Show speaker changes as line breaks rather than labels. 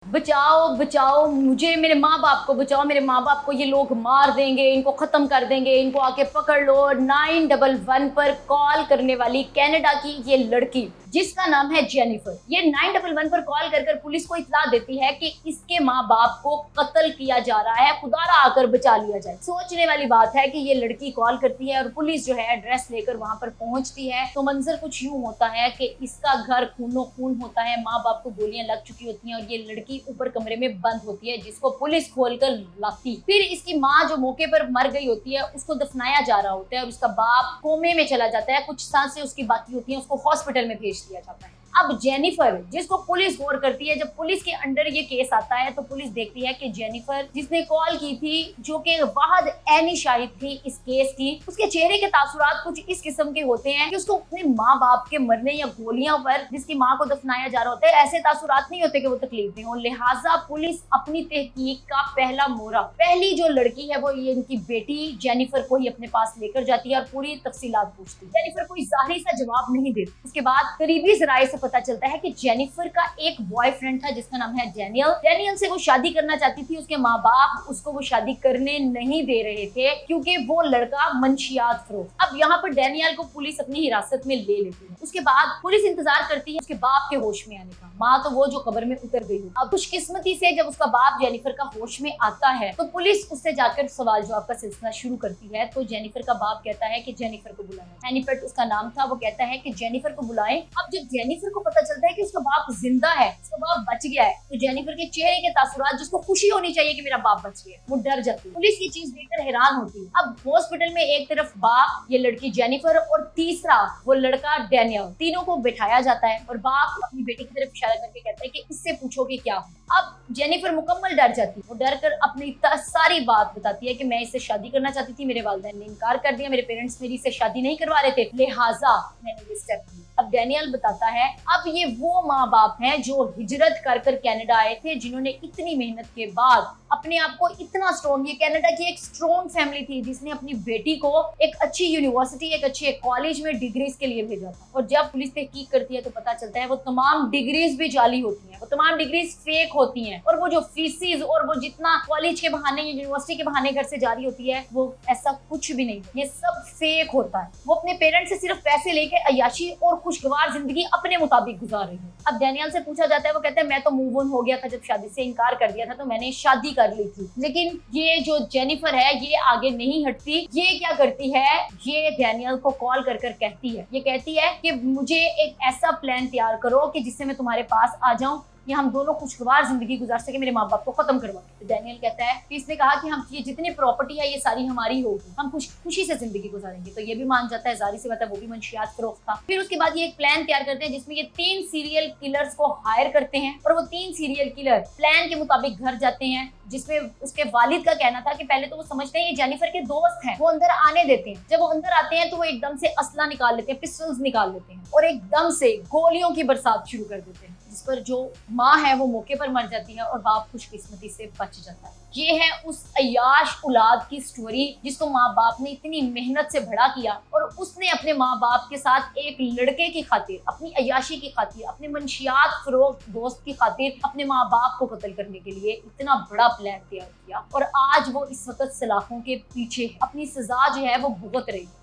बचाओ बचाओ मुझे, मेरे माँ बाप को बचाओ, मेरे माँ बाप को ये लोग मार देंगे, इनको खत्म कर देंगे, इनको आके पकड़ लो। 911 पर कॉल करने वाली कनाडा की ये लड़की जिसका नाम है जेनिफर, ये 911 पर कॉल कर कर पुलिस को इत्तला देती है कि इसके माँ बाप को कत्ल किया जा रहा है, खुदारा आकर बचा लिया जाए। सोचने वाली बात है कि ये लड़की कॉल करती है और पुलिस जो है एड्रेस लेकर वहां पर पहुंचती है तो मंजर कुछ यूं होता है कि इसका घर खूनो खून होता है, माँ बाप को गोलियां लग चुकी होती हैं और ये लड़की ऊपर कमरे में बंद होती है जिसको पुलिस खोलकर लाती। फिर इसकी माँ जो मौके पर मर गई होती है उसको दफनाया जा रहा होता है और उसका बाप कोमे में चला जाता है, कुछ सांसें उसकी बाकी होती हैं, उसको हॉस्पिटल में भेज दिया जाता है। अब जेनिफर जिसको पुलिस गौर करती है, जब पुलिस के अंडर ये केस आता है तो पुलिस देखती है कि जेनिफर जिसने कॉल की थी, जो कि वाहद ऐनी शाहिद थी इस केस की, उसके चेहरे के तासुरात कुछ इस किस्म के होते हैं कि उसको अपने माँ बाप के मरने या गोलियों पर जिसकी माँ को दफनाया जा रहा होता है ऐसे तासुरात नहीं होते कि वो तकलीफ में हो। लिहाजा पुलिस अपनी तहकीक का पहला मोहरा, पहली जो लड़की है वो ये इनकी बेटी जेनिफर को ही अपने पास लेकर जाती है और पूरी तफसीलात पूछती है। जेनिफर कोई जाहिर सा जवाब नहीं देती। उसके बाद करीबी जराये से पता चलता है कि जेनिफर का एक बॉयफ्रेंड था जिसका नाम है डेनियल। डेनियल से वो शादी करना चाहती थी, उसके माँ बाप उसको वो शादी करने नहीं दे रहे थे क्योंकि वो लड़का मंशियात फरोख्त। अब यहाँ पर डेनियल को पुलिस अपनी हिरासत में ले लेती है। उसके बाद पुलिस इंतजार करती है उसके बाप के होश में आने का। माँ तो वो जो कब्र में उतर गई है। अब खुशकिस्मती से जब उसका बाप जेनिफर का होश में आता है तो पुलिस उससे जाकर सवाल जवाब का सिलसिला शुरू करती है। तो जेनिफर का बाप कहता है कि जेनिफर को बुलाएं। हैनीपेट उसका नाम था। वो कहता है कि जेनिफर को बुलाएं। अब जब जेनिफर को पता चलता है कि उसका बाप जिंदा है, उसका बाप बच गया है, तो जेनिफर के चेहरे के तासुरात, जिसको खुशी होनी चाहिए कि मेरा बाप बच गया, वो डर जाती है। पुलिस ये चीज देखकर हैरान होती है। अब हॉस्पिटल में एक तरफ बाप, ये लड़की जेनिफर और तीसरा वो लड़का डेनियल, तीनों को बिठाया जाता है और बाप अपनी बेटी की तरफ इशारा करके कहता है कि इससे पूछो कि क्या हो। अब जेनिफर मुकम्मल डर जाती है। वो डर कर अपनी सारी बात बताती है कि मैं इससे शादी करना चाहती थी, मेरे वालिदैन ने इनकार कर दिया, मेरे पेरेंट्स मेरी इससे शादी नहीं करवा रहे थे, लिहाजा मैंने ये स्टेप लिया। अब डेनियल बताता है अब ये वो माँ बाप हैं जो हिजरत कर कर कनाडा आए थे, जिन्होंने इतनी मेहनत के बाद अपने आप को इतना स्ट्रॉन्ग, ये कनाडा की एक स्ट्रॉन्ग फैमिली थी जिसने अपनी बेटी को एक अच्छी यूनिवर्सिटी, एक अच्छे कॉलेज में डिग्रीज के लिए भेजा था। और जब पुलिस तहकीक करती है तो पता चलता है वो तमाम डिग्रीज भी जाली होती हैं, वो तमाम डिग्रीज फेक होती हैं और वो जो फीसिस और वो जितना कॉलेज के बहाने, यूनिवर्सिटी के बहाने घर से जारी होती है, वो ऐसा कुछ भी नहीं, ये सब फेक होता है। वो अपने पेरेंट्स से सिर्फ पैसे लेके अय्याशी और खुशगवार जिंदगी अपने मुताबिक गुजार रही है। अब डेनियल से पूछा जाता है, वो कहते हैं मैं तो मूव ऑन हो गया था, जब शादी से इनकार कर दिया था तो मैंने शादी कर ली थी। लेकिन ये जो जेनिफर है ये आगे नहीं हटती। ये क्या करती है, ये डेनियल को कॉल कर कर कहती है, ये कहती है कि मुझे एक ऐसा प्लान तैयार करो कि जिससे मैं तुम्हारे पास आ जाऊं, कि हम दोनों खुशगवार जिंदगी गुजार सके, मेरे माँ बाप को खत्म करवा। तो डेनियल कहता है कि इसने कहा कि हम ये जितनी प्रॉपर्टी है ये सारी हमारी होगी, हम खुशी से जिंदगी गुजारेंगे। तो ये भी मान जाता है, जारी सी बात है वो भी मंशियात फरोख्त था। फिर उसके बाद ये एक प्लान तैयार करते हैं जिसमें ये 3 सीरियल किलर्स को हायर करते हैं और वो 3 सीरियल किलर प्लान के मुताबिक घर जाते हैं, जिसमें उसके वालिद का कहना था कि पहले तो वो समझते हैं ये जेनिफर के दोस्त हैं, वो अंदर आने देते हैं। जब वो अंदर आते हैं तो वो एकदम से असला निकाल लेते हैं, पिस्टल्स निकाल लेते हैं और एकदम से गोलियों की बरसात शुरू कर देते हैं, जिस पर जो माँ है वो मौके पर मर जाती है और बाप खुशकिस्मती से बच जाता है। ये है उस अय्याश औलाद की स्टोरी जिसको माँ बाप ने इतनी मेहनत से बड़ा किया और उसने अपने माँ बाप के साथ एक लड़के की खातिर, अपनी अय्याशी की खातिर, अपने मंशियात फरोख्त दोस्त की खातिर अपने माँ बाप को कत्ल करने के लिए इतना बड़ा प्लान तैयार किया और आज वो इस वक्त सलाखों के पीछे अपनी सजा जो है वो भुगत रही है।